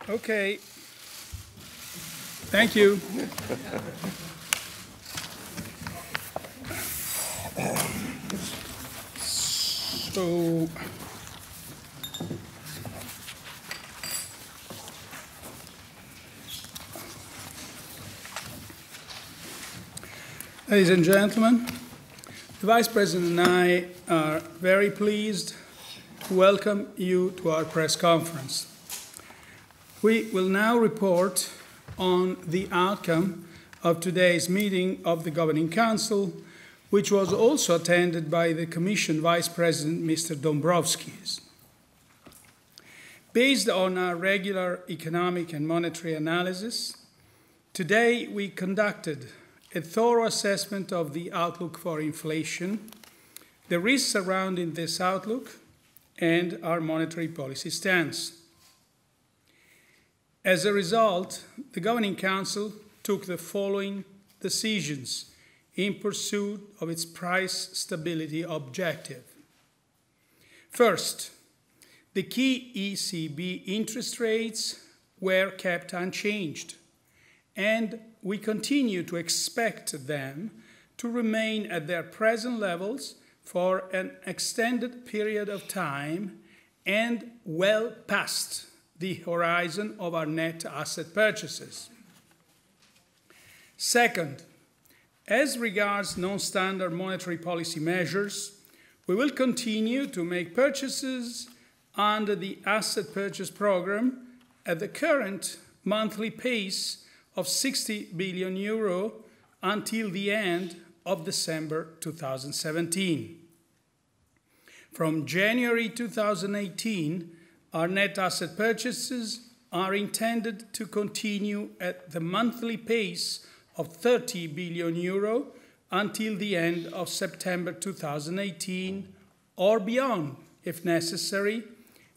Okay. Thank you. So, ladies and gentlemen, the Vice President and I are very pleased to welcome you to our press conference. We will now report on the outcome of today's meeting of the Governing Council, which was also attended by the Commission Vice President, Mr. Dombrovskis. Based on our regular economic and monetary analysis, today we conducted a thorough assessment of the outlook for inflation, the risks surrounding this outlook, and our monetary policy stance. As a result, the Governing Council took the following decisions in pursuit of its price stability objective. First, the key ECB interest rates were kept unchanged, and we continue to expect them to remain at their present levels for an extended period of time and well past the horizon of our net asset purchases. Second, as regards non-standard monetary policy measures, we will continue to make purchases under the asset purchase program at the current monthly pace of 60 billion euro until the end of December 2017. From January 2018, our net asset purchases are intended to continue at the monthly pace of 30 billion euro until the end of September 2018 or beyond, if necessary,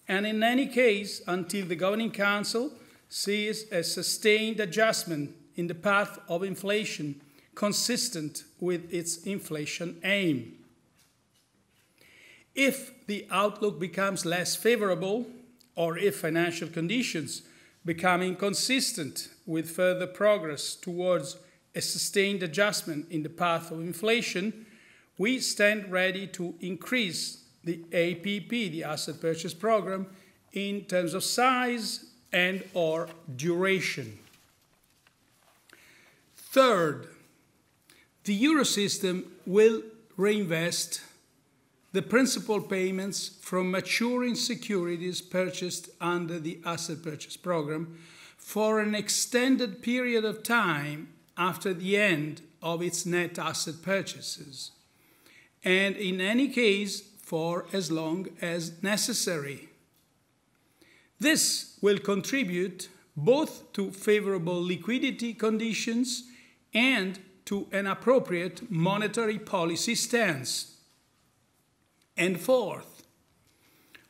and in any case until the Governing Council sees a sustained adjustment in the path of inflation consistent with its inflation aim. If the outlook becomes less favorable, or if financial conditions become inconsistent with further progress towards a sustained adjustment in the path of inflation, we stand ready to increase the APP, the Asset Purchase Program, in terms of size and or duration. Third, the Eurosystem will reinvest the principal payments from maturing securities purchased under the Asset Purchase Program for an extended period of time after the end of its net asset purchases, and in any case for as long as necessary. This will contribute both to favorable liquidity conditions and to an appropriate monetary policy stance. And fourth,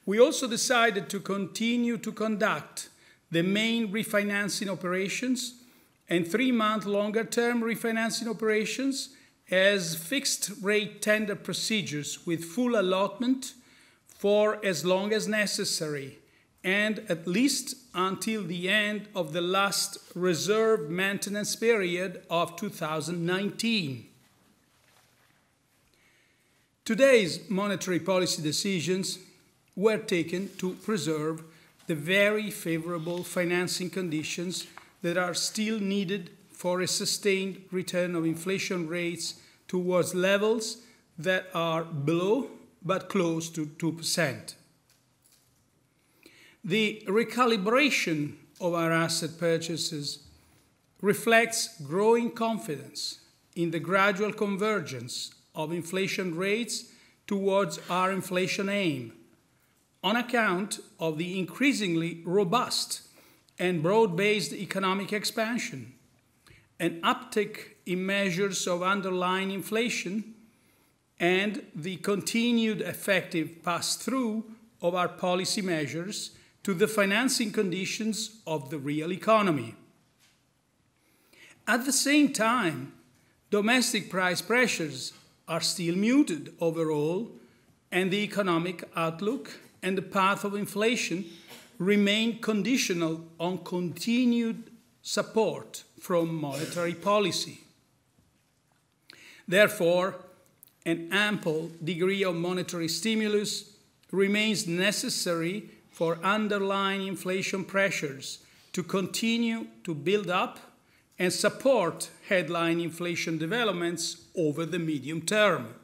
we also decided to continue to conduct the main refinancing operations and 3-month longer-term refinancing operations as fixed-rate tender procedures with full allotment for as long as necessary and at least until the end of the last reserve maintenance period of 2019. Today's monetary policy decisions were taken to preserve the very favorable financing conditions that are still needed for a sustained return of inflation rates towards levels that are below but close to 2%. The recalibration of our asset purchases reflects growing confidence in the gradual convergence of inflation rates towards our inflation aim, on account of the increasingly robust and broad-based economic expansion, an uptick in measures of underlying inflation, and the continued effective pass-through of our policy measures to the financing conditions of the real economy. At the same time, domestic price pressures are still muted overall, and the economic outlook and the path of inflation remain conditional on continued support from monetary policy. Therefore, an ample degree of monetary stimulus remains necessary for underlying inflation pressures to continue to build up and support headline inflation developments over the medium term.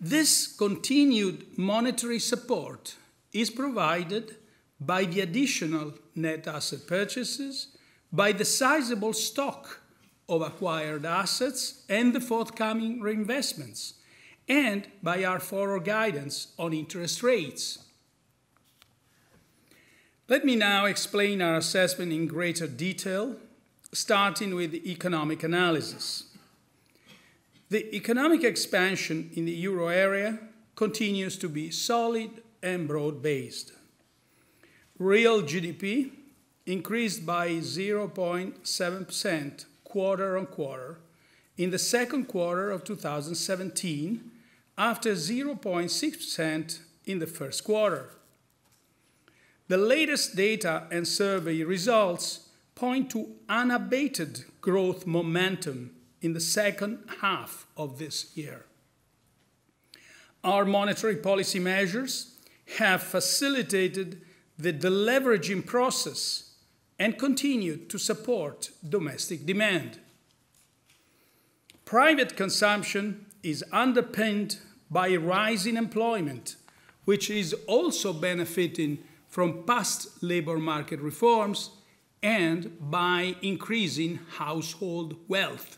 This continued monetary support is provided by the additional net asset purchases, by the sizable stock of acquired assets and the forthcoming reinvestments, and by our forward guidance on interest rates. Let me now explain our assessment in greater detail, starting with the economic analysis. The economic expansion in the euro area continues to be solid and broad-based. Real GDP increased by 0.7% quarter on quarter in the second quarter of 2017 after 0.6% in the first quarter. The latest data and survey results point to unabated growth momentum in the second half of this year. Our monetary policy measures have facilitated the deleveraging process and continue to support domestic demand. Private consumption is underpinned by rising employment, which is also benefiting from past labor market reforms and by increasing household wealth.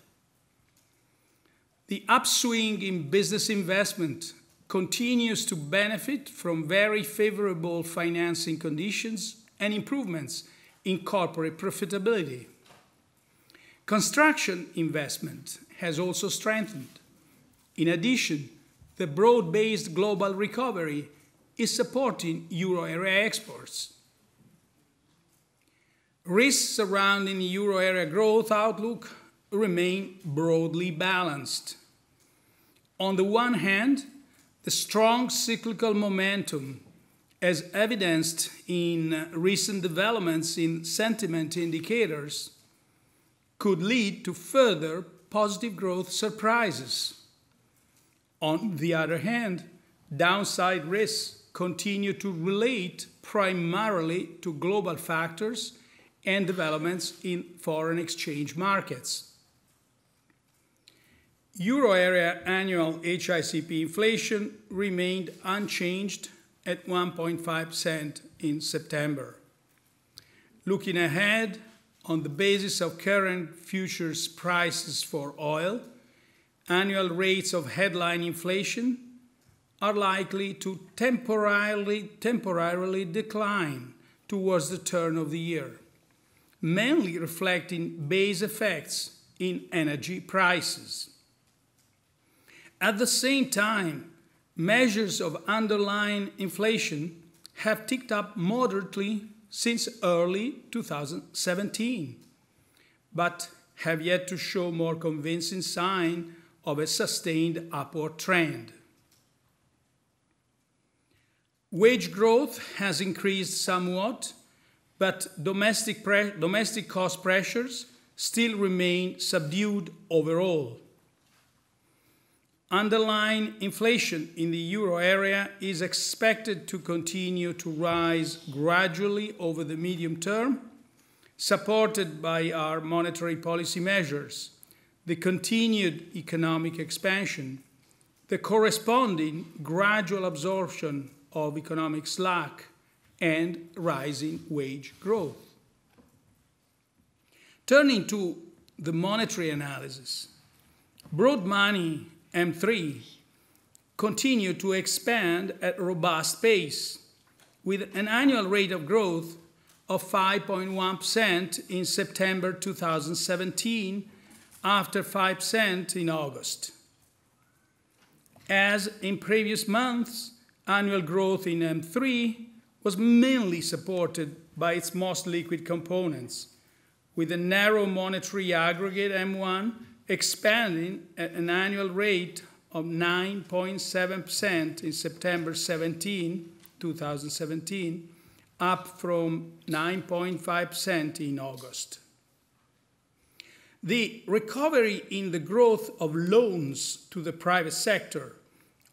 The upswing in business investment continues to benefit from very favorable financing conditions and improvements in corporate profitability. Construction investment has also strengthened. In addition, the broad-based global recovery is supporting euro area exports. Risks surrounding the euro area growth outlook remain broadly balanced. On the one hand, the strong cyclical momentum, as evidenced in recent developments in sentiment indicators, could lead to further positive growth surprises. On the other hand, downside risks continue to relate primarily to global factors and developments in foreign exchange markets. Euro area annual HICP inflation remained unchanged at 1.5% in September. Looking ahead, on the basis of current futures prices for oil, annual rates of headline inflation are likely to temporarily decline towards the turn of the year, mainly reflecting base effects in energy prices. At the same time, measures of underlying inflation have ticked up moderately since early 2017, but have yet to show more convincing sign of a sustained upward trend. Wage growth has increased somewhat, but domestic cost pressures still remain subdued overall. Underlying inflation in the euro area is expected to continue to rise gradually over the medium term, supported by our monetary policy measures, the continued economic expansion, the corresponding gradual absorption of economic slack, and rising wage growth. Turning to the monetary analysis, broad money M3 continue to expand at a robust pace, with an annual rate of growth of 5.1% in September 2017 after 5% in August. As in previous months, annual growth in M3 was mainly supported by its most liquid components, with a narrow monetary aggregate M1 expanding at an annual rate of 9.7% in September 2017, up from 9.5% in August. The recovery in the growth of loans to the private sector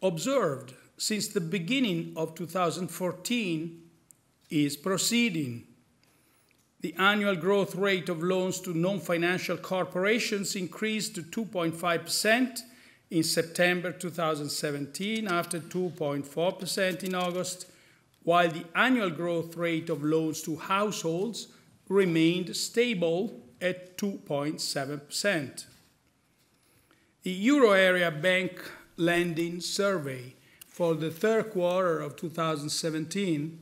observed since the beginning of 2014 is proceeding. The annual growth rate of loans to non-financial corporations increased to 2.5% in September 2017 after 2.4% in August, while the annual growth rate of loans to households remained stable at 2.7%. The Euro Area Bank Lending Survey for the third quarter of 2017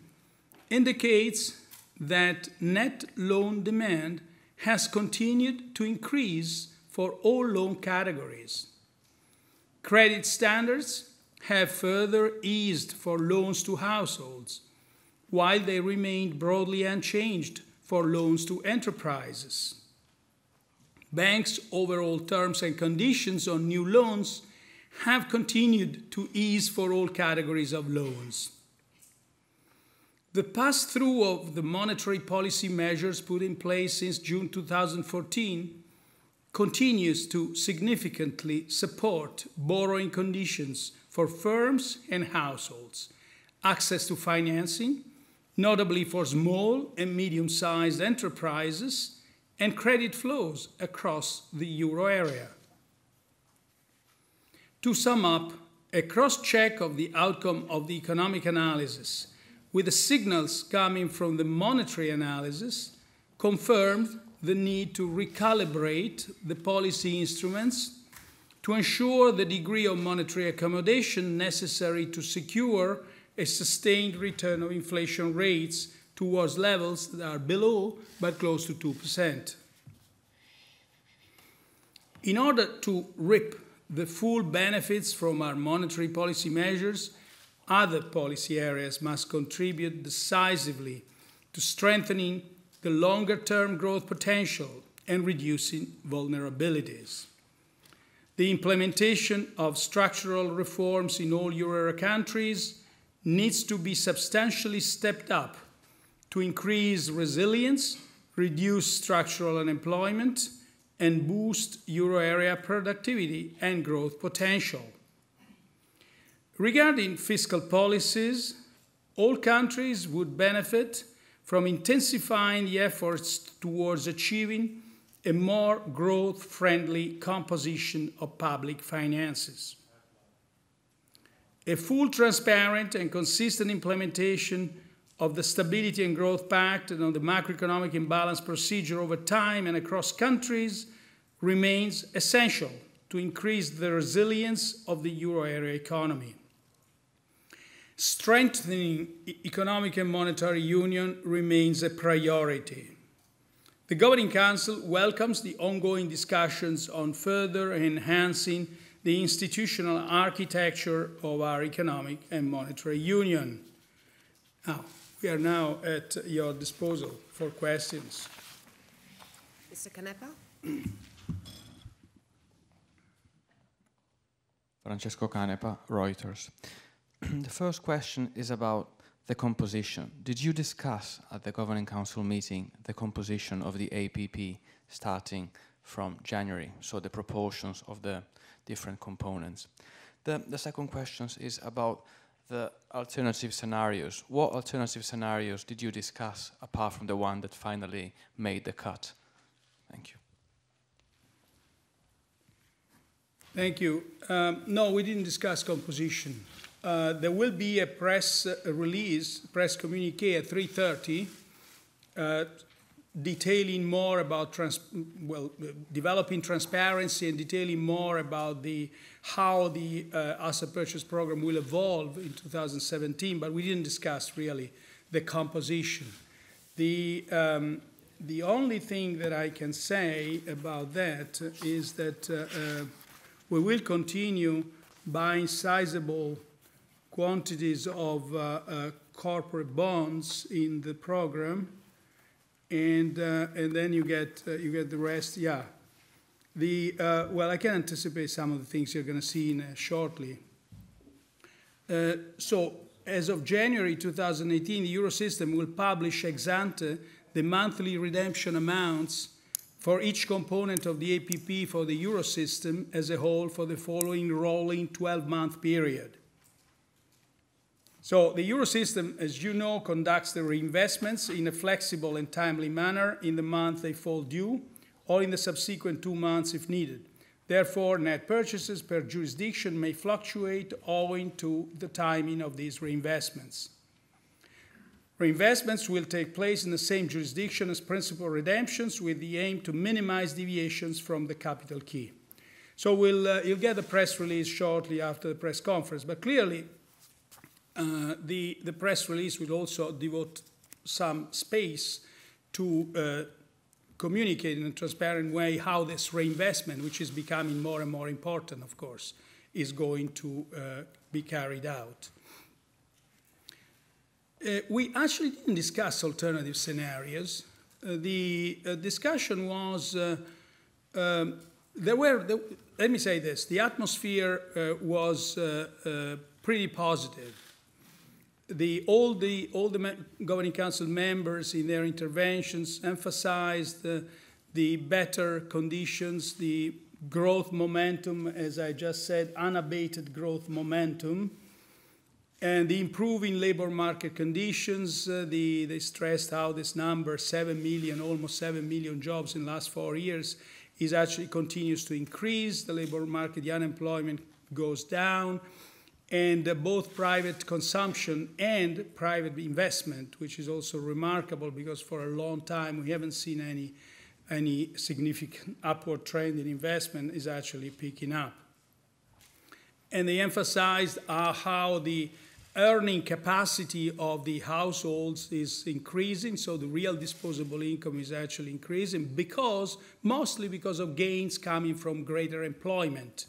indicates that net loan demand has continued to increase for all loan categories. Credit standards have further eased for loans to households, while they remained broadly unchanged for loans to enterprises. Banks' overall terms and conditions on new loans have continued to ease for all categories of loans. The pass-through of the monetary policy measures put in place since June 2014 continues to significantly support borrowing conditions for firms and households, access to financing, notably for small and medium-sized enterprises, and credit flows across the euro area. To sum up, a cross-check of the outcome of the economic analysis with the signals coming from the monetary analysis confirmed the need to recalibrate the policy instruments to ensure the degree of monetary accommodation necessary to secure a sustained return of inflation rates towards levels that are below but close to 2%. In order to reap the full benefits from our monetary policy measures, other policy areas must contribute decisively to strengthening the longer-term growth potential and reducing vulnerabilities. The implementation of structural reforms in all euro area countries needs to be substantially stepped up to increase resilience, reduce structural unemployment, and boost euro area productivity and growth potential. Regarding fiscal policies, all countries would benefit from intensifying the efforts towards achieving a more growth-friendly composition of public finances. A full, transparent, and consistent implementation of the Stability and Growth Pact and of the macroeconomic imbalance procedure over time and across countries remains essential to increase the resilience of the euro area economy. Strengthening economic and monetary union remains a priority. The Governing Council welcomes the ongoing discussions on further enhancing the institutional architecture of our economic and monetary union. We are now at your disposal for questions. Mr. Canepa? Francesco Canepa, Reuters. The first question is about the composition. Did you discuss at the Governing Council meeting the composition of the APP starting from January, so the proportions of the different components? The second question is about the alternative scenarios. What alternative scenarios did you discuss apart from the one that finally made the cut? Thank you. Thank you. No, we didn't discuss composition. There will be a press release, press communique at 3:30, detailing more about developing transparency and detailing more about how the asset purchase program will evolve in 2017. But we didn't discuss really the composition. The only thing that I can say about that is that we will continue buying sizable quantities of corporate bonds in the program, and then you get the rest. Yeah, well, I can anticipate some of the things you're going to see shortly. So as of January 2018, the Eurosystem will publish ex ante the monthly redemption amounts for each component of the APP for the Eurosystem as a whole for the following rolling 12-month period. So the Eurosystem, as you know, conducts the reinvestments in a flexible and timely manner in the month they fall due, or in the subsequent 2 months if needed. Therefore, net purchases per jurisdiction may fluctuate owing to the timing of these reinvestments. Reinvestments will take place in the same jurisdiction as principal redemptions with the aim to minimize deviations from the capital key. So you'll get the press release shortly after the press conference, but clearly the press release will also devote some space to communicate in a transparent way how this reinvestment, which is becoming more and more important, of course, is going to be carried out. We actually didn't discuss alternative scenarios. The discussion was, let me say this, the atmosphere was pretty positive. All the Governing Council members in their interventions emphasized the better conditions, the growth momentum, as I just said, unabated growth momentum, and the improving labor market conditions. They stressed how this number, 7 million, almost 7 million jobs in the last 4 years, actually continues to increase. The labor market, the unemployment goes down, and both private consumption and private investment, which is also remarkable because for a long time we haven't seen any significant upward trend in investment, is actually picking up. And they emphasized how the earning capacity of the households is increasing, so the real disposable income is actually increasing mostly because of gains coming from greater employment,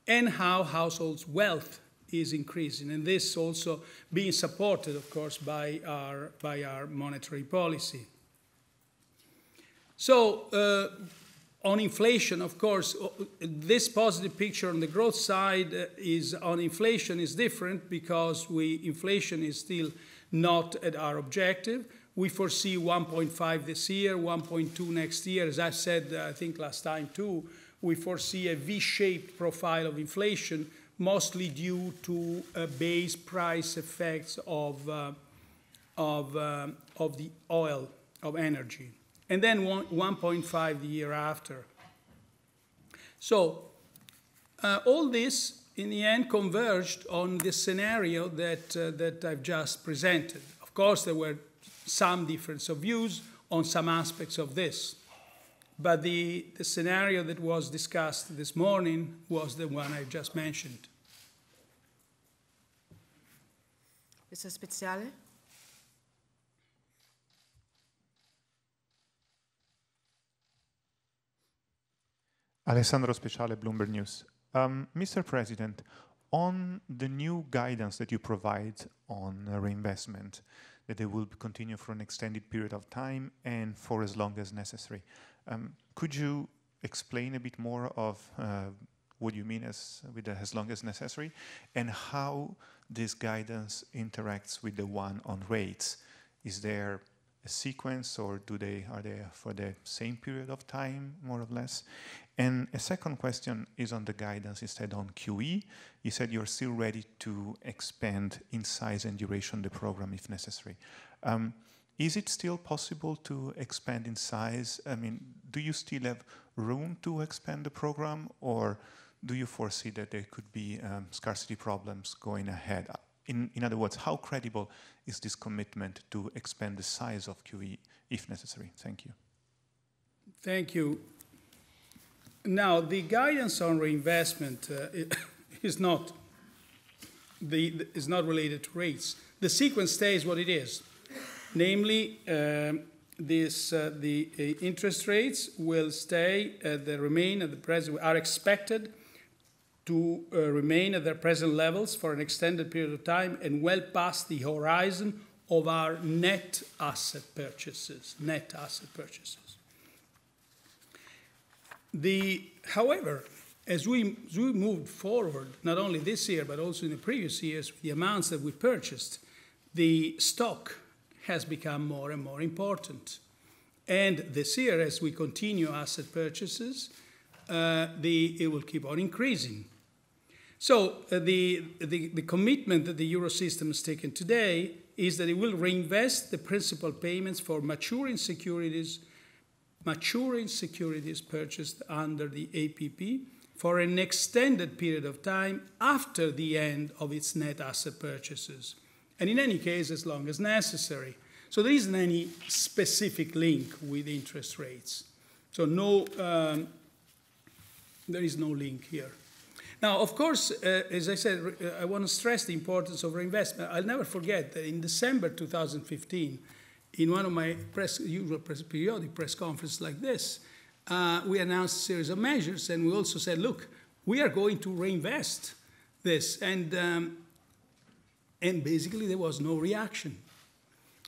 and how households' wealth is increasing, and this also being supported, of course, by our monetary policy. So on inflation, of course, this positive picture on the growth side on inflation is different because inflation is still not at our objective. We foresee 1.5 this year, 1.2 next year. As I said, I think last time too, we foresee a V-shaped profile of inflation, mostly due to base price effects of the oil, of energy. And then 1.5 the year after. So all this, in the end, converged on this scenario that I've just presented. Of course, there were some difference of views on some aspects of this. But the scenario that was discussed this morning was the one I just mentioned. Mr. Speziale? Alessandro Speciale, Bloomberg News. Mr. President, on the new guidance that you provide on reinvestment, that they will continue for an extended period of time and for as long as necessary, could you explain a bit more of what you mean with as long as necessary, and how this guidance interacts with the one on rates? Is there a sequence, or are they for the same period of time, more or less? And a second question is on the guidance instead on QE. You said you're still ready to expand in size and duration the program if necessary. Is it still possible to expand in size? I mean, do you still have room to expand the program, or do you foresee that there could be scarcity problems going ahead? In other words, how credible is this commitment to expand the size of QE if necessary? Thank you. Thank you. Now, the guidance on reinvestment is not related to rates. The sequence stays what it is. Namely, the interest rates will remain at the present, are expected to remain at their present levels for an extended period of time and well past the horizon of our net asset purchases. However, as we moved forward, not only this year, but also in the previous years, the amounts that we purchased, the stock has become more and more important. And this year, as we continue asset purchases, it will keep on increasing. So the commitment that the Eurosystem has taken today is that it will reinvest the principal payments for maturing securities purchased under the APP for an extended period of time after the end of its net asset purchases, and in any case, as long as necessary. So there isn't any specific link with interest rates. So there is no link here. Now, of course, as I said, I want to stress the importance of reinvestment. I'll never forget that in December 2015, in one of my usual periodic press conferences like this, we announced a series of measures, and we also said, look, we are going to reinvest this. And basically, there was no reaction.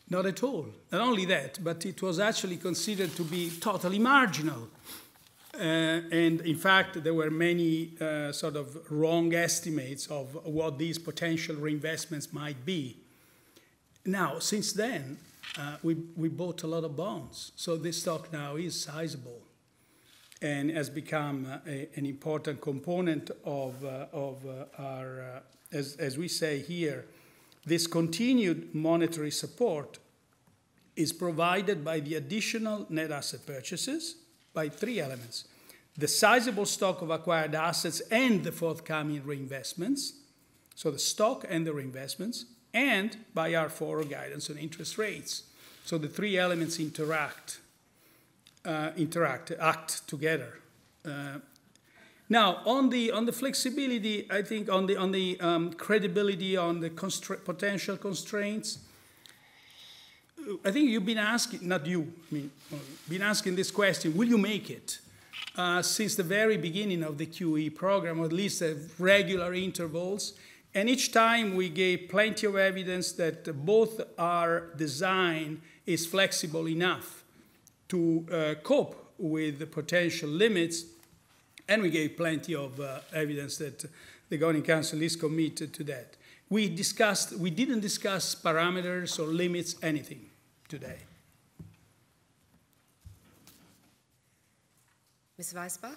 Not at all. Not only that, but it was actually considered to be totally marginal. And in fact, there were many sort of wrong estimates of what these potential reinvestments might be. Now, since then, we bought a lot of bonds. So this stock now is sizable and has become an important component of our, as we say here, this continued monetary support is provided by the additional net asset purchases by three elements: the sizable stock of acquired assets and the forthcoming reinvestments, so the stock and the reinvestments, and by our forward guidance on interest rates. So the three elements act together. Now, on the flexibility, I think on the credibility, on the potential constraints, I think you've been asking, not you, I mean, been asking this question: will you make it? Since the very beginning of the QE program, or at least at regular intervals, and each time we gave plenty of evidence that both our design is flexible enough to cope with the potential limits, and we gave plenty of evidence that the Governing Council is committed to that. We didn't discuss parameters or limits, anything today. Ms. Weisbach?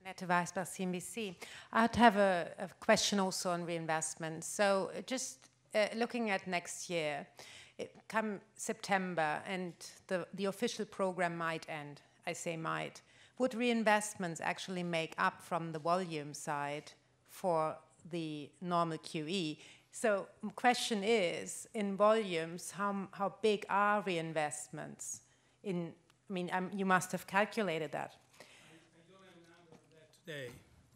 Annette Weisbach, CNBC. I'd have a question also on reinvestment. So just looking at next year, come September, and the official program might end. I say might. Would reinvestments actually make up from the volume side for the normal QE? So the question is, in volumes, how big are reinvestments? I mean, you must have calculated that. I don't have a number on that today,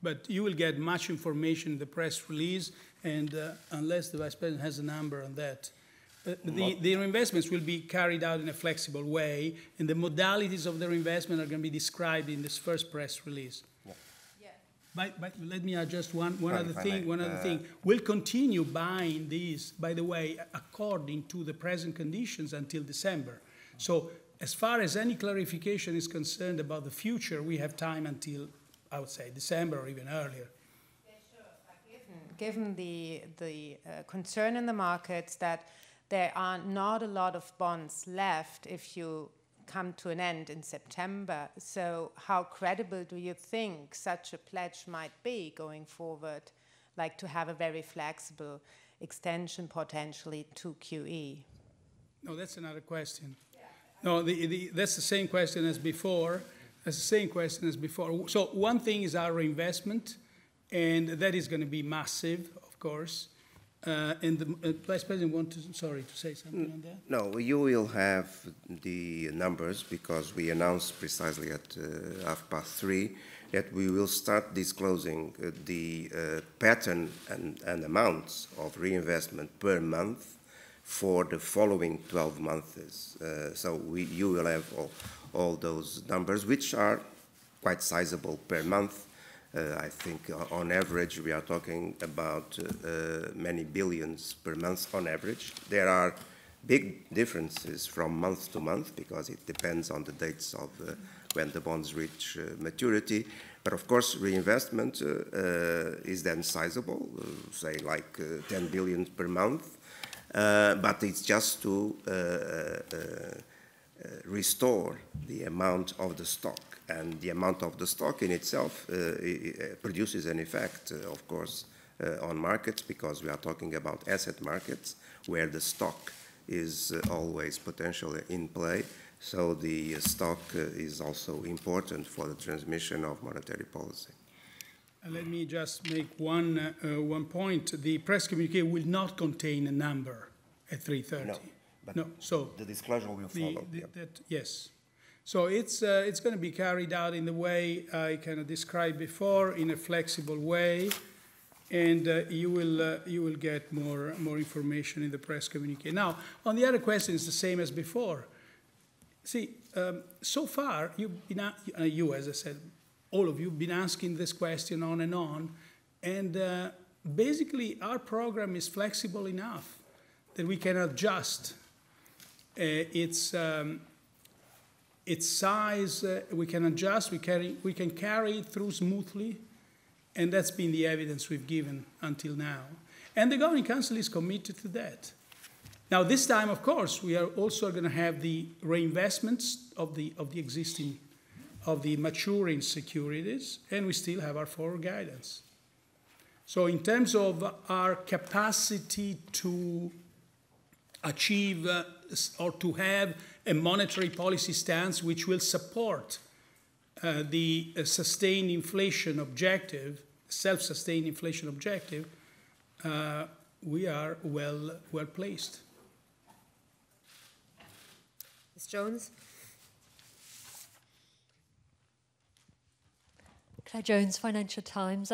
but you will get much information in the press release, and unless the Vice President has a number on that. The reinvestments will be carried out in a flexible way, and the modalities of the reinvestment are going to be described in this first press release. Yeah. Yeah. But let me add just one other thing. We'll continue buying these, by the way, according to the present conditions until December. So as far as any clarification is concerned about the future, we have time until, I would say, December or even earlier. Yeah, sure. Given the concern in the markets that there are not a lot of bonds left if you come to an end in September. So how credible do you think such a pledge might be going forward, like to have a very flexible extension potentially to QE? No, that's another question. Yeah. No, that's the same question as before. So one thing is our reinvestment, and that is going to be massive, of course. And the Vice President to say something on that? No, you will have the numbers because we announced precisely at 3:30 that we will start disclosing the pattern and amounts of reinvestment per month for the following 12 months. So you will have all those numbers, which are quite sizable per month. I think on average we are talking about many billions per month on average. There are big differences from month to month because it depends on the dates when the bonds reach maturity. But of course, reinvestment is then sizable, say like 10 billion per month. But it's just to restore the amount of the stock. And the amount of the stock in itself produces an effect, of course, on markets, because we are talking about asset markets where the stock is always potentially in play. So the stock is also important for the transmission of monetary policy. Let me just make one point. The press communique will not contain a number at 3:30. No, but no, so the disclosure will follow. Yes. So it's going to be carried out in the way I kind of described before, in a flexible way, and you will get more information in the press communique. Now, on the other question, it's the same as before. See, so far, you, as I said, all of you have been asking this question on, and basically our program is flexible enough that we can adjust its size. We can adjust. We can carry it through smoothly, and that's been the evidence we've given until now. And the Governing Council is committed to that. Now, this time, of course, we are also going to have the reinvestments of the maturing securities, and we still have our forward guidance. So in terms of our capacity to achieve or to have a monetary policy stance which will support the sustained inflation objective, self-sustained inflation objective, we are well placed. Ms. Jones? Claire Jones, Financial Times.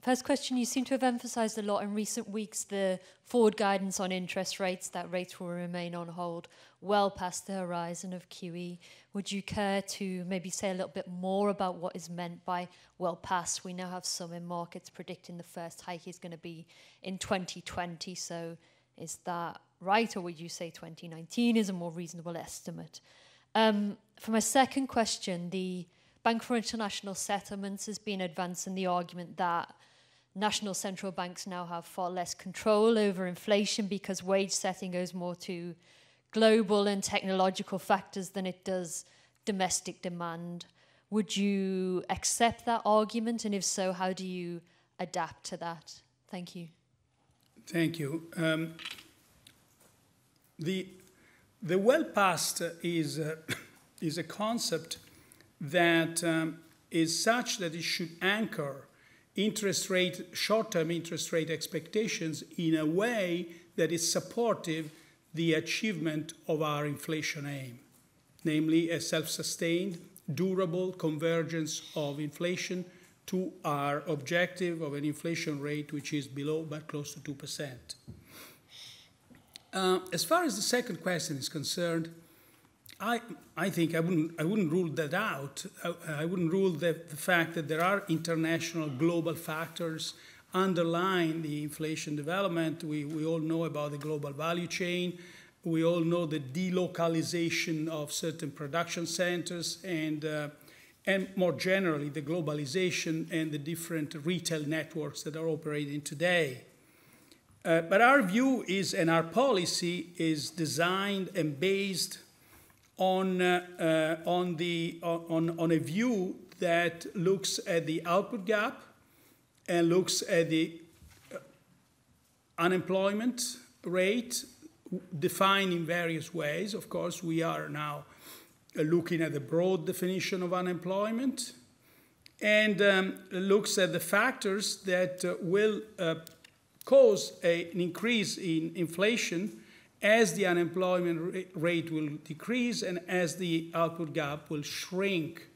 First question, you seem to have emphasised a lot in recent weeks the forward guidance on interest rates, that rates will remain on hold well past the horizon of QE. Would you care to maybe say a little bit more about what is meant by well past? We now have some in markets predicting the first hike is going to be in 2020, so is that right, or would you say 2019 is a more reasonable estimate? For my second question, the Bank for International Settlements has been advancing the argument that national central banks now have far less control over inflation because wage setting goes more to global and technological factors than it does domestic demand. Would you accept that argument? And if so, how do you adapt to that? Thank you. Thank you. The well past is a concept that is such that it should anchor short-term interest rate expectations in a way that is supportive the achievement of our inflation aim, namely a self-sustained, durable convergence of inflation to our objective of an inflation rate which is below but close to 2%. As far as the second question is concerned, I think I wouldn't rule that out. I wouldn't rule the fact that there are international global factors underlying the inflation development. We all know about the global value chain. We all know the delocalization of certain production centers and more generally the globalization and the different retail networks that are operating today. But our view is, and our policy is designed and based on a view that looks at the output gap and looks at the unemployment rate defined in various ways. Of course, we are now looking at the broad definition of unemployment and looks at the factors that will cause an increase in inflation as the unemployment rate will decrease and as the output gap will shrink.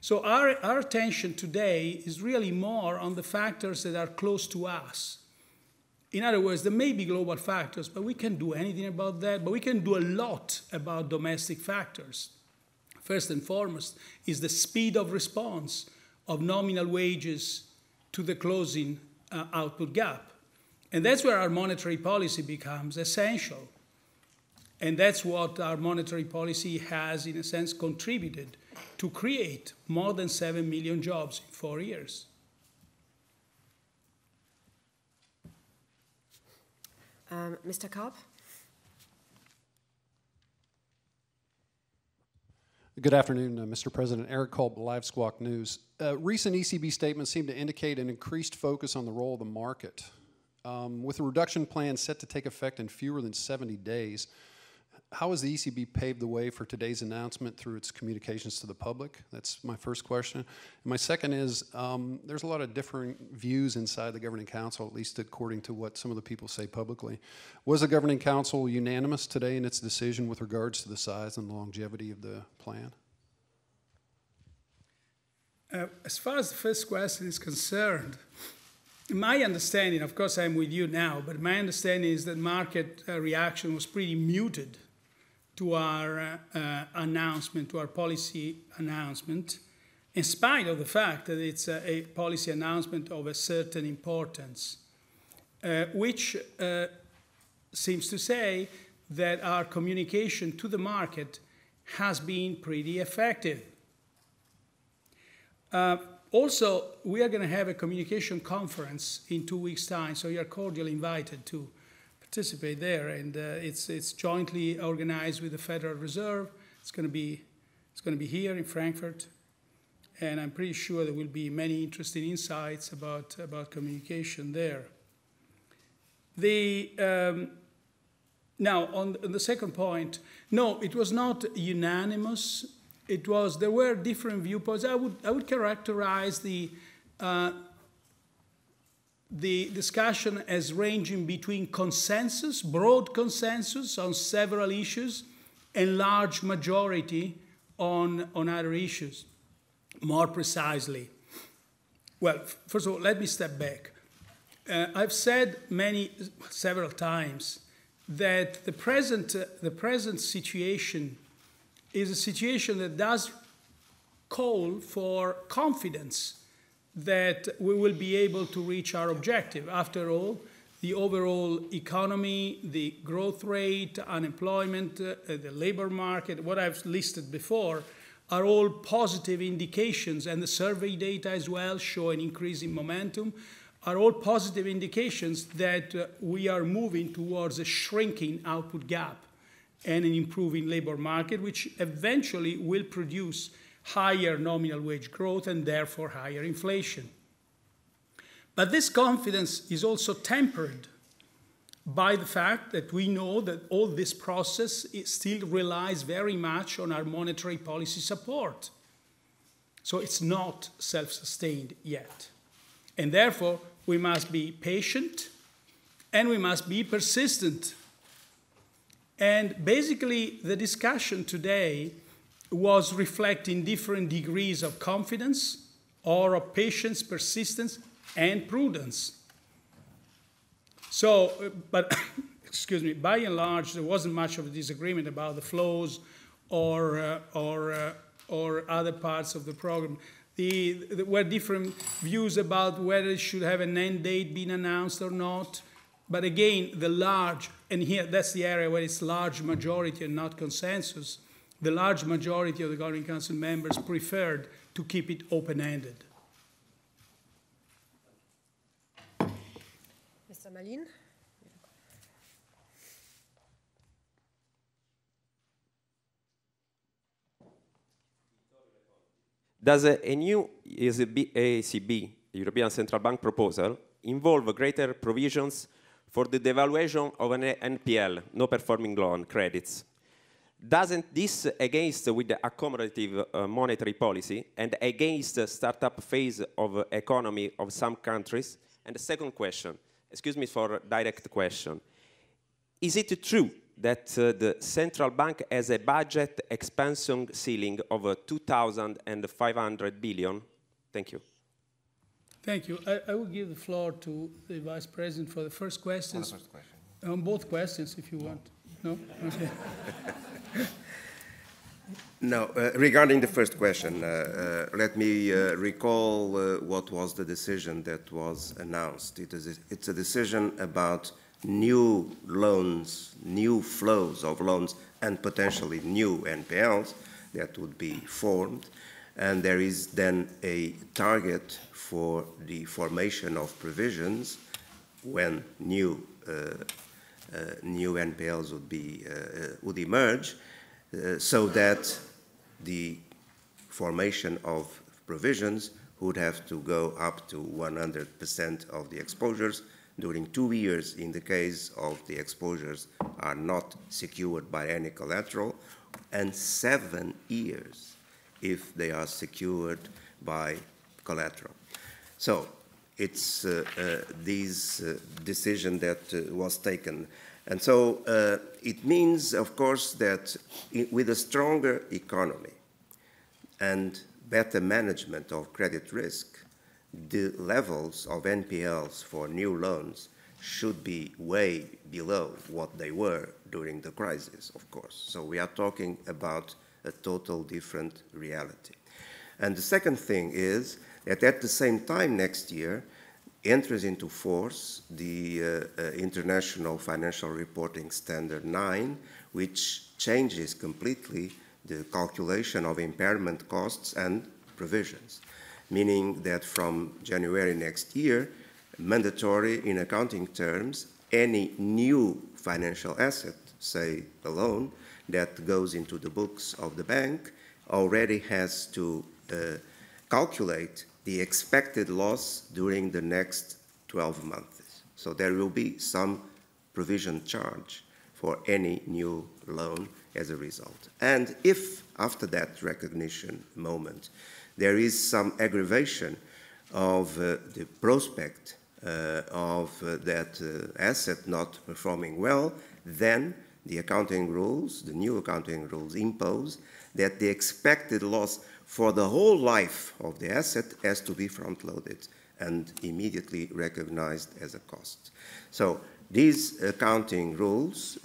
So our attention today is really more on the factors that are close to us. In other words, there may be global factors, but we can't do anything about that. But we can do a lot about domestic factors. First and foremost is the speed of response of nominal wages to the closing output gap. And that's where our monetary policy becomes essential. And that's what our monetary policy has, in a sense, contributed to create more than 7 million jobs in 4 years. Mr. Karp? Good afternoon, Mr. President. Eric Kolb, Live Squawk News. Recent ECB statements seem to indicate an increased focus on the role of the market. With the reduction plan set to take effect in fewer than 70 days, how has the ECB paved the way for today's announcement through its communications to the public? That's my first question. And my second is, there's a lot of differing views inside the Governing Council, at least according to what some of the people say publicly. Was the Governing Council unanimous today in its decision with regards to the size and longevity of the plan? As far as the first question is concerned, my understanding, of course I'm with you now, but my understanding is that market reaction was pretty muted to our announcement, to our policy announcement, in spite of the fact that it's a policy announcement of a certain importance, which seems to say that our communication to the market has been pretty effective. Also, we are going to have a communication conference in 2 weeks' time, so you are cordially invited to participate there, and it's jointly organized with the Federal Reserve. It's going to be here in Frankfurt, and I'm pretty sure there will be many interesting insights about communication there. Now, on the second point, no, it was not unanimous. There were different viewpoints. I would characterize the discussion as ranging between consensus, broad consensus on several issues, and large majority on other issues. More precisely, well, first of all, let me step back. I've said several times that the present situation is a situation that does call for confidence that we will be able to reach our objective. After all, the overall economy, the growth rate, unemployment, the labor market, what I've listed before, are all positive indications, and the survey data as well show an increase in momentum, are all positive indications that we are moving towards a shrinking output gap and an improving labor market, which eventually will produce higher nominal wage growth and therefore higher inflation. But this confidence is also tempered by the fact that we know that all this process still relies very much on our monetary policy support. So it's not self-sustained yet. And therefore, we must be patient and we must be persistent. And basically, the discussion today was reflecting different degrees of confidence or of patience, persistence, and prudence. So, but, excuse me, by and large, there wasn't much of a disagreement about the flows or other parts of the program. There were different views about whether it should have an end date been announced or not. But again, and here that's the area where it's large majority and not consensus, the large majority of the Governing Council members preferred to keep it open-ended. Mr. Malin? Does a new ECB, European Central Bank proposal, involve greater provisions for the devaluation of an NPL, no performing loan credits? Doesn't this against with the accommodative monetary policy and against the startup phase of economy of some countries? And the second question, excuse me for a direct question, is it true that the central bank has a budget expansion ceiling of 2,500 billion? Thank you. Thank you. I will give the floor to the Vice President for the first questions. On the first question. On both questions, if you want. No? Okay. No, regarding the first question, let me recall what was the decision that was announced. It's a decision about new loans new flows of loans and potentially new NPLs that would be formed. And there is then a target for the formation of provisions when new NPLs would emerge, so that the formation of provisions would have to go up to 100% of the exposures during 2 years in the case of the exposures are not secured by any collateral, and 7 years if they are secured by collateral. So it's this decision that was taken. And so it means, of course, that with a stronger economy and better management of credit risk, the levels of NPLs for new loans should be way below what they were during the crisis, of course. So we are talking about a total different reality. And the second thing is that at the same time next year enters into force the International Financial Reporting Standard 9, which changes completely the calculation of impairment costs and provisions, meaning that from January next year, mandatory in accounting terms, any new financial asset, say a loan, that goes into the books of the bank already has to calculate the expected loss during the next 12 months. So there will be some provision charge for any new loan as a result. And if after that recognition moment there is some aggravation of the prospect of that asset not performing well, then the accounting rules, the new accounting rules impose that the expected loss for the whole life of the asset has to be front-loaded and immediately recognized as a cost. So these accounting rules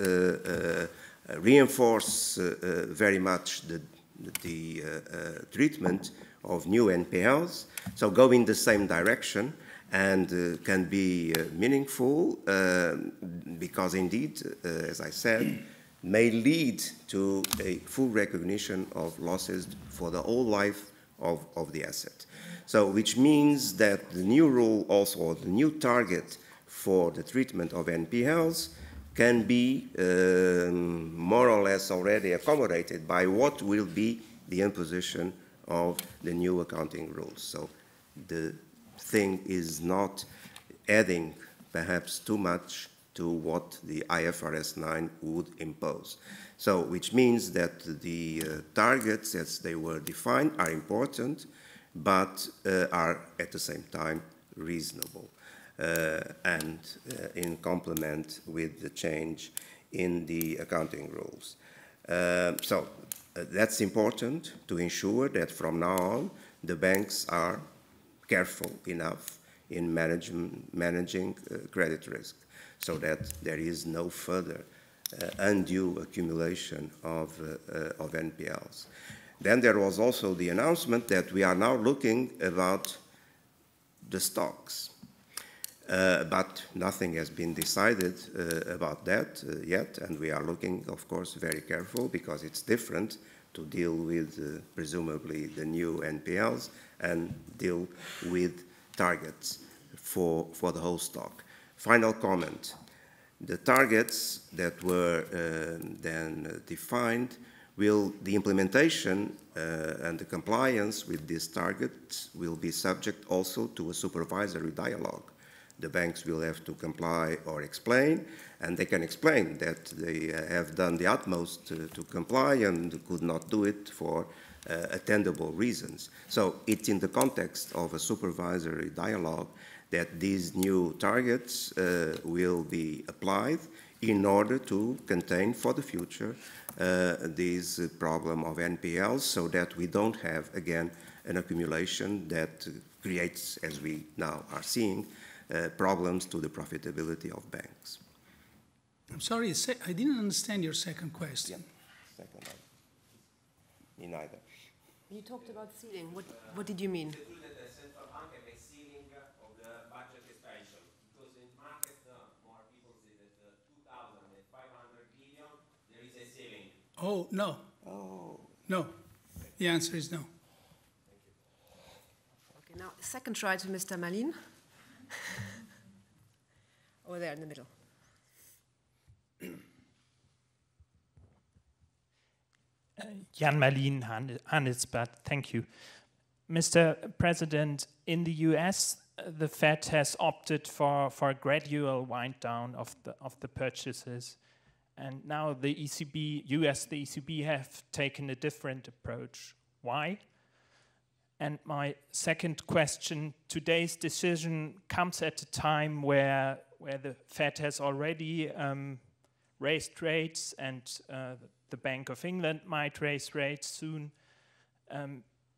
reinforce very much the treatment of new NPLs, so go in the same direction and can be meaningful because indeed, as I said, may lead to a full recognition of losses for the whole life of the asset. So which means that the new rule also, or the new target for the treatment of NPLs can be more or less already accommodated by what will be the imposition of the new accounting rules. So the thing is not adding perhaps too much to what the IFRS 9 would impose. So which means that the targets as they were defined are important, but are at the same time reasonable and in complement with the change in the accounting rules. So that's important to ensure that from now on the banks are careful enough in managing credit risk so that there is no further undue accumulation of NPLs. Then there was also the announcement that we are now looking about the stocks. But nothing has been decided about that yet, and we are looking, of course, very careful because it's different to deal with presumably the new NPLs and deal with targets for the whole stock. Final comment. The targets that were then defined the implementation and the compliance with these targets will be subject also to a supervisory dialogue. The banks will have to comply or explain, and they can explain that they have done the utmost to comply and could not do it for attendable reasons. So it's in the context of a supervisory dialogue that these new targets will be applied in order to contain for the future this problem of NPLs so that we don't have, again, an accumulation that creates, as we now are seeing, problems to the profitability of banks. I'm sorry, I didn't understand your second question. Yeah. Second one. Me neither. You talked about ceiling. What did you mean? The central bank have a ceiling of the budget expansion because in market more people say that 2,500 Oh, no. Oh. No. The answer is no. Okay, now second try to Mr. Malin. Over there in the middle. Jan Malin, Handelsblatt. Thank you. Mr. President, in the US, the Fed has opted for a gradual wind down of the purchases. And now the ECB have taken a different approach. Why? And my second question, today's decision comes at a time where the Fed has already raised rates, and the Bank of England might raise rates soon.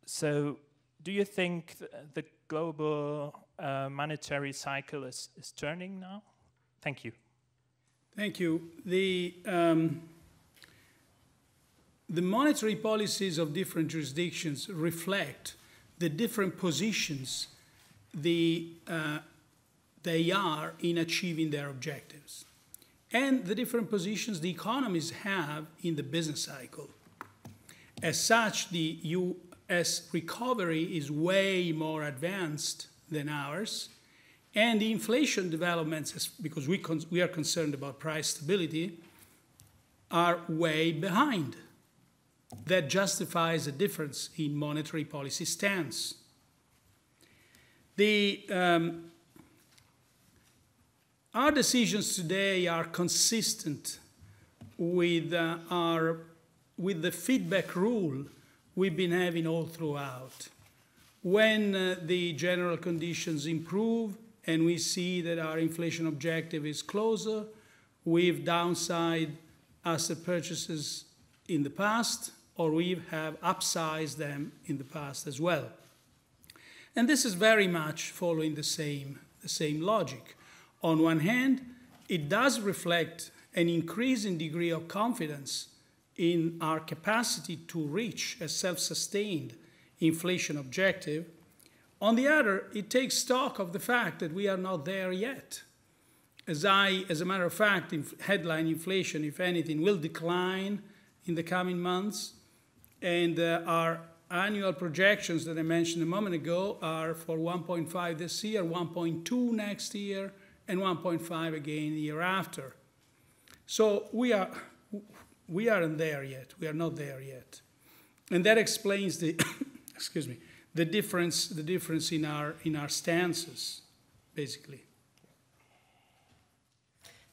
So do you think the global monetary cycle is turning now? Thank you. Thank you. The monetary policies of different jurisdictions reflect the different positions they are in achieving their objectives, and the different positions the economies have in the business cycle. As such, the US recovery is way more advanced than ours, and the inflation developments, because we are concerned about price stability, are way behind. That justifies a difference in monetary policy stance. Our decisions today are consistent with the feedback rule we've been having all throughout. When the general conditions improve and we see that our inflation objective is closer, we've downside asset purchases in the past, or we have upsized them in the past as well. And this is very much following the same logic. On one hand, it does reflect an increasing degree of confidence in our capacity to reach a self-sustained inflation objective. On the other, it takes stock of the fact that we are not there yet. As a matter of fact, headline inflation, if anything, will decline in the coming months, and our annual projections that I mentioned a moment ago are for 1.5 this year, 1.2 next year, and 1.5 again the year after. So we aren't there yet. We are not there yet, and that explains the excuse me, the difference in our stances, basically.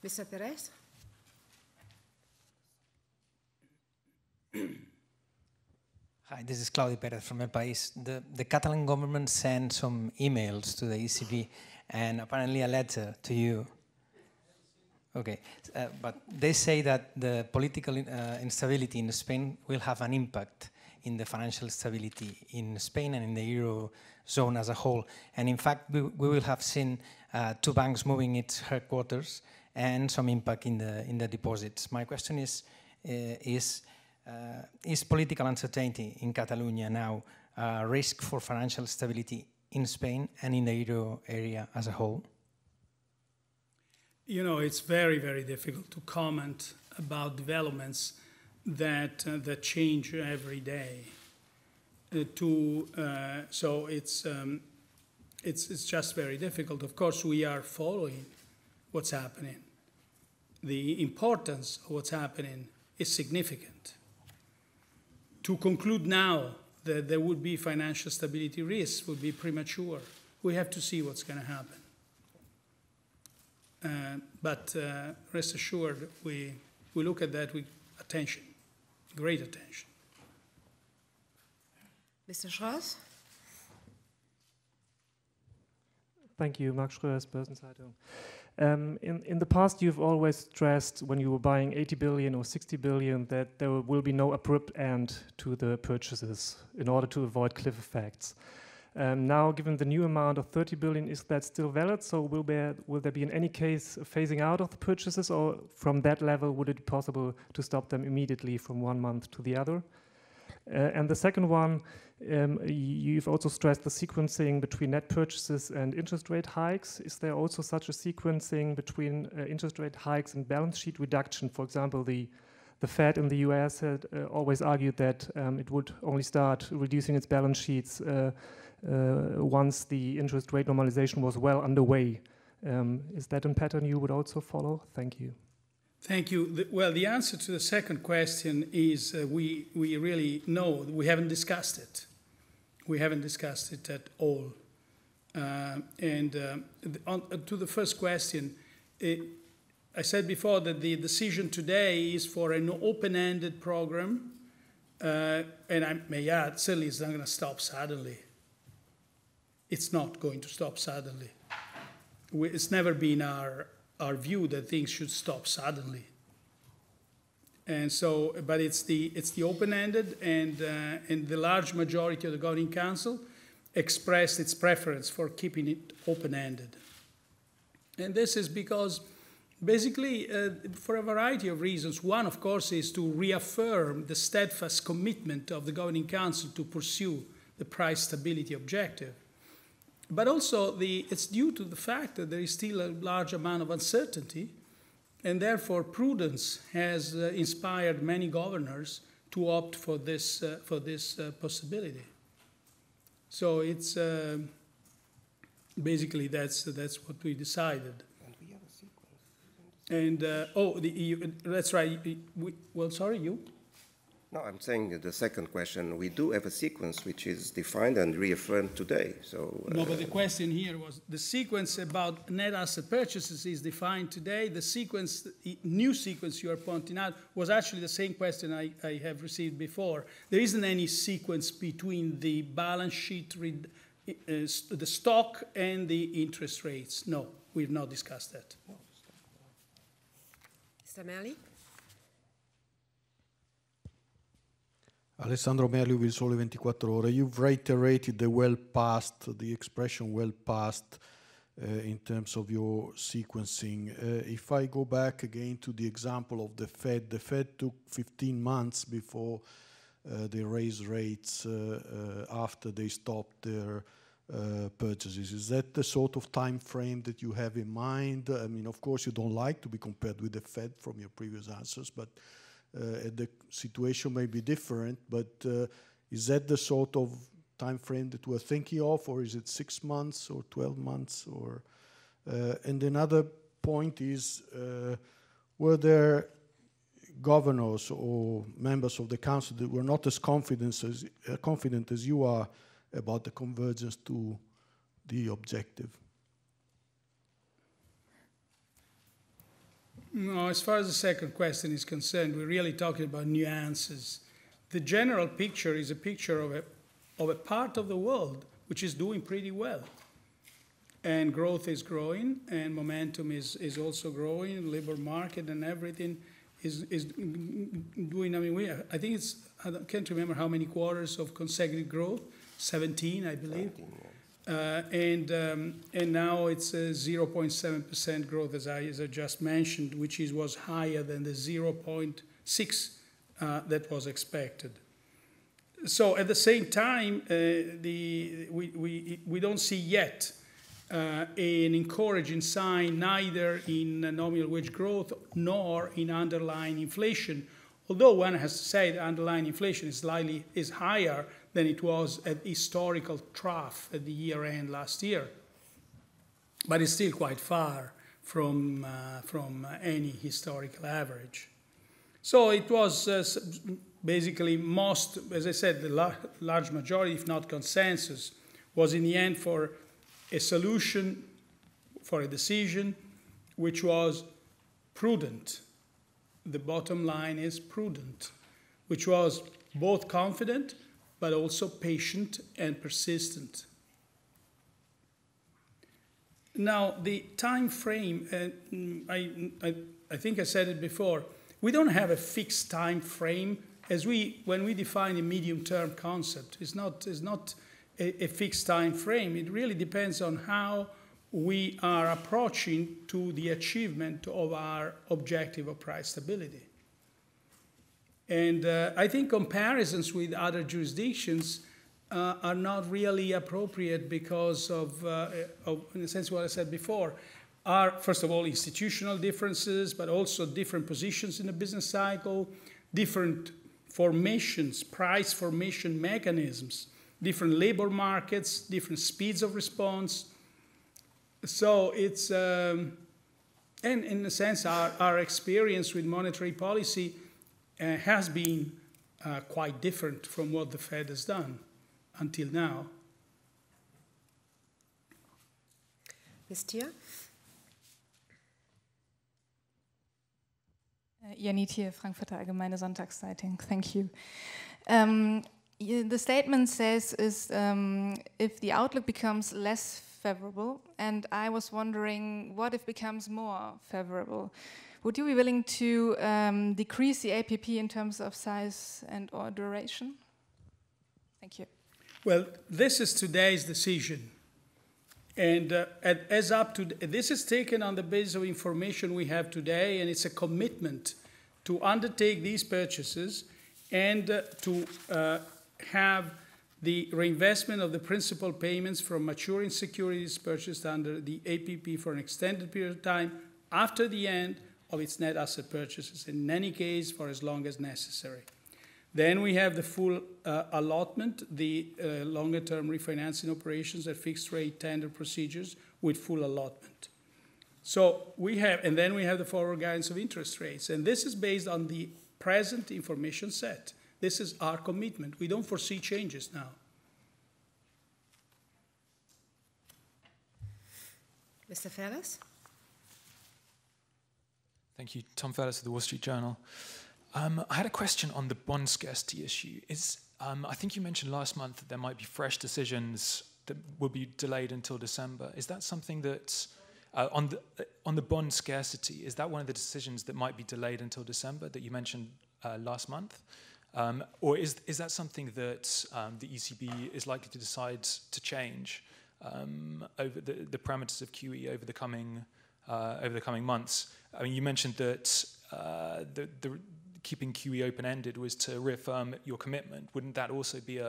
Mr. Perez. Hi, this is Claudio Perez from El País. The Catalan government sent some emails to the ECB and apparently a letter to you. Okay, but they say that the political instability in Spain will have an impact in the financial stability in Spain and in the Eurozone as a whole. And in fact, we will have seen two banks moving its headquarters and some impact in the deposits. My question is political uncertainty in Catalonia now a risk for financial stability in Spain and in the Euro area as a whole? You know, it's very, very difficult to comment about developments that change every day. So it's just very difficult. Of course, we are following what's happening. The importance of what's happening is significant. To conclude now that there would be financial stability risks would be premature. We have to see what's going to happen. But rest assured, we look at that with attention, great attention. Mr. Schroes. Thank you, Mark Schroes, Börsenzeitung. In the past, you've always stressed when you were buying 80 billion or 60 billion that there will be no abrupt end to the purchases in order to avoid cliff effects. Now, given the new amount of 30 billion, is that still valid? So will there be in any case a phasing out of the purchases, or from that level would it be possible to stop them immediately from one month to the other? And the second one, you've also stressed the sequencing between net purchases and interest rate hikes. Is there also such a sequencing between interest rate hikes and balance sheet reduction? For example, the the Fed in the US had always argued that it would only start reducing its balance sheets once the interest rate normalization was well underway. Is that a pattern you would also follow? Thank you. Thank you. Well, the answer to the second question is we really know. We haven't discussed it. We haven't discussed it at all. To the first question, I said before that the decision today is for an open-ended program, and I may add, certainly it's not going to stop suddenly. It's not going to stop suddenly. It's never been our view that things should stop suddenly. And so, but it's the open-ended, and the large majority of the Governing Council expressed its preference for keeping it open-ended. And this is because, basically, for a variety of reasons. One, of course, is to reaffirm the steadfast commitment of the Governing Council to pursue the price stability objective. But also, it's due to the fact that there is still a large amount of uncertainty, and therefore prudence has inspired many governors to opt for this possibility. So it's basically that's what we decided. And that's right. Well, sorry, you? No, I'm saying the second question, we do have a sequence which is defined and reaffirmed today. So no, but the question here was the sequence about net asset purchases is defined today. The sequence, the new sequence you are pointing out, was actually the same question I have received before. There isn't any sequence between the balance sheet, the stock, and the interest rates. No, we've not discussed that. Mr. Merli? Alessandro Merli with Il Sole 24 Ore. You've reiterated the well past, the expression well past in terms of your sequencing. If I go back again to the example of the Fed took 15 months before they raised rates after they stopped their purchases. Is that the sort of time frame that you have in mind? I mean, of course, you don't like to be compared with the Fed from your previous answers, but the situation may be different, but is that the sort of time frame that we're thinking of, or is it 6 months or 12 months? Or and another point is, were there governors or members of the council that were not as confident as you are about the convergence to the objective? No, as far as the second question is concerned, we're really talking about nuances. The general picture is a picture of a part of the world which is doing pretty well. And growth is growing, and momentum is also growing, labor market and everything is doing, I mean, I think it's, I can't remember how many quarters of consecutive growth, 17, I believe. 17, yeah. And now it's a 0.7% growth, as I just mentioned, which was higher than the 0.6 that was expected. So at the same time, we don't see yet an encouraging sign neither in nominal wage growth nor in underlying inflation. Although one has to say that underlying inflation is higher than it was at historical trough at the year end last year, but it's still quite far from any historical average. So it was basically most, as I said, the large majority, if not consensus, was in the end for a solution, for a decision, which was prudent. The bottom line is prudent, which was both confident but also patient and persistent. Now, the time frame, I think I said it before, we don't have a fixed time frame when we define a medium-term concept. It's not a fixed time frame. It really depends on how we are approaching to the achievement of our objective of price stability. And I think comparisons with other jurisdictions are not really appropriate because of, in a sense, what I said before. are, first of all, institutional differences, but also different positions in the business cycle, different formations, price formation mechanisms, different labor markets, different speeds of response. So it's, and in a sense, our experience with monetary policy has been quite different from what the Fed has done until now. Ms. Thier? Janit hier, Frankfurter Allgemeine Sonntagszeitung. Thank you. The statement says if the outlook becomes less favorable, and I was wondering what if it becomes more favorable? Would you be willing to decrease the APP in terms of size and or duration? Thank you. Well, this is today's decision. And as up to, this is taken on the basis of information we have today, and it's a commitment to undertake these purchases and to have the reinvestment of the principal payments from maturing securities purchased under the APP for an extended period of time after the end of its net asset purchases, in any case for as long as necessary. Then we have the full allotment, the longer-term refinancing operations at fixed-rate tender procedures with full allotment. So we have, and then we have the forward guidance of interest rates, and this is based on the present information set. This is our commitment. We don't foresee changes now. Mr. Ferris? Thank you. Tom Ferris of the Wall Street Journal. I had a question on the bond scarcity issue. I think you mentioned last month that there might be fresh decisions that will be delayed until December. Is that something that, on the bond scarcity, is that one of the decisions that might be delayed until December that you mentioned last month? Or is that something that the ECB is likely to decide to change over the parameters of QE over the coming months? I mean, you mentioned that keeping QE open-ended was to reaffirm your commitment. Wouldn't that also be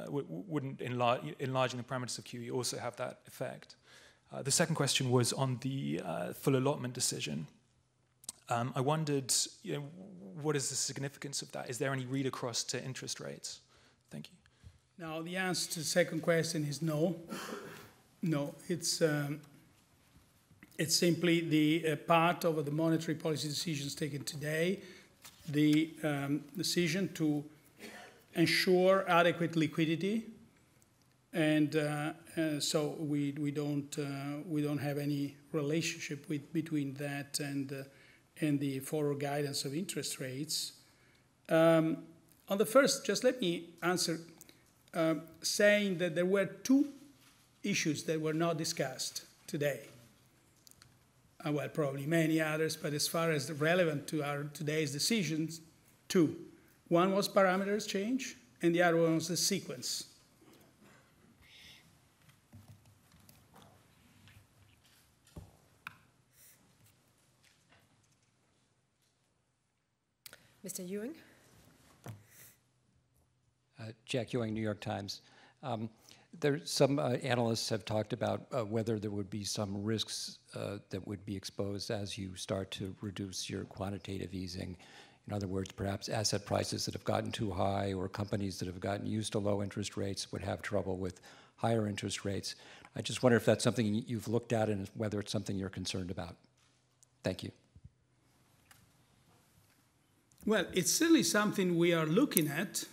wouldn't enlarging the parameters of QE also have that effect? The second question was on the full allotment decision. I wondered, what is the significance of that? Is there any read across to interest rates? Thank you. Now, the answer to the second question is no. No, it's simply the part of the monetary policy decisions taken today, the decision to ensure adequate liquidity, and so we don't have any relationship between that and the forward guidance of interest rates. On the first, just let me answer saying that there were two issues that were not discussed today. Well, probably many others, but as far as relevant to our today's decisions, two. One was parameters change, and the other one was the sequence. Mr. Ewing? Jack Ewing, New York Times. Some analysts have talked about whether there would be some risks that would be exposed as you start to reduce your quantitative easing. In other words, perhaps asset prices that have gotten too high or companies that have gotten used to low interest rates would have trouble with higher interest rates. I just wonder if that's something you've looked at and whether it's something you're concerned about. Thank you. Well, it's certainly something we are looking at.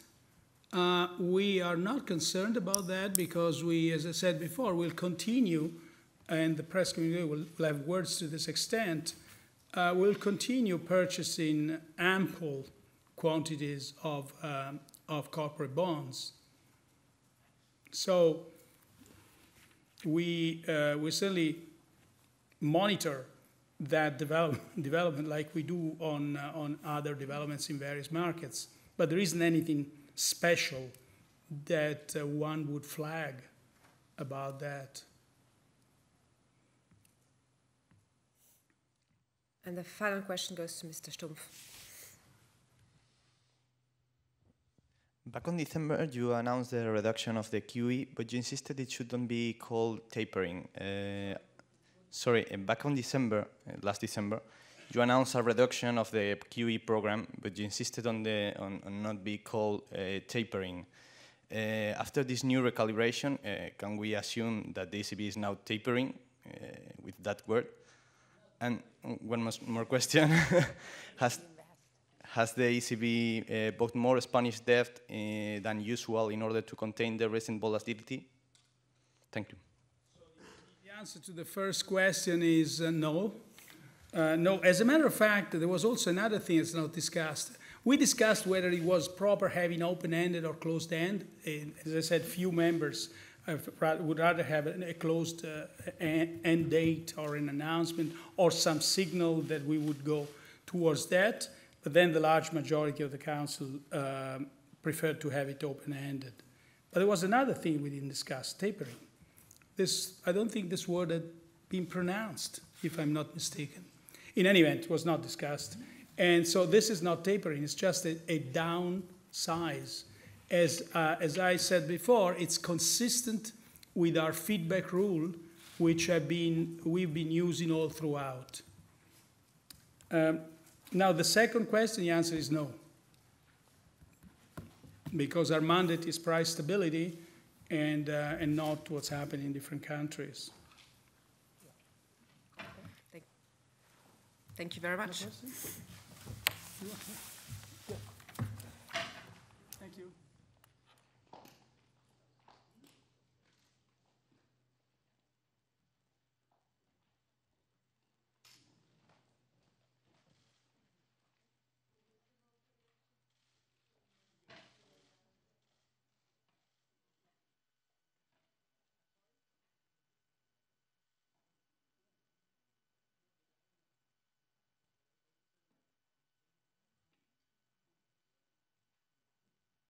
We are not concerned about that because we, as I said before, will continue, and the press community will have words to this extent, we'll continue purchasing ample quantities of corporate bonds. So we certainly monitor that development like we do on other developments in various markets. But there isn't anything special that one would flag about that. And the final question goes to Mr. Stumpf. Back on December, you announced the reduction of the QE, but you insisted it shouldn't be called tapering. Sorry, back on December, last December, you announced a reduction of the QE program, but you insisted on not be called tapering. After this new recalibration, can we assume that the ECB is now tapering with that word? And one more question. Has the ECB bought more Spanish debt than usual in order to contain the recent volatility? Thank you. So the answer to the first question is no. No, as a matter of fact, there was also another thing that's not discussed. We discussed whether it was proper having open-ended or closed-end. As I said, few members would rather have a closed end date or an announcement or some signal that we would go towards that. But then the large majority of the Council preferred to have it open-ended. But there was another thing we didn't discuss, tapering. I don't think this word had been pronounced, if I'm not mistaken. In any event, it was not discussed. And so this is not tapering, it's just a downsize. As I said before, it's consistent with our feedback rule, which we've been using all throughout. Now, the second question, the answer is no. Because our mandate is price stability and not what's happening in different countries. Thank you very much.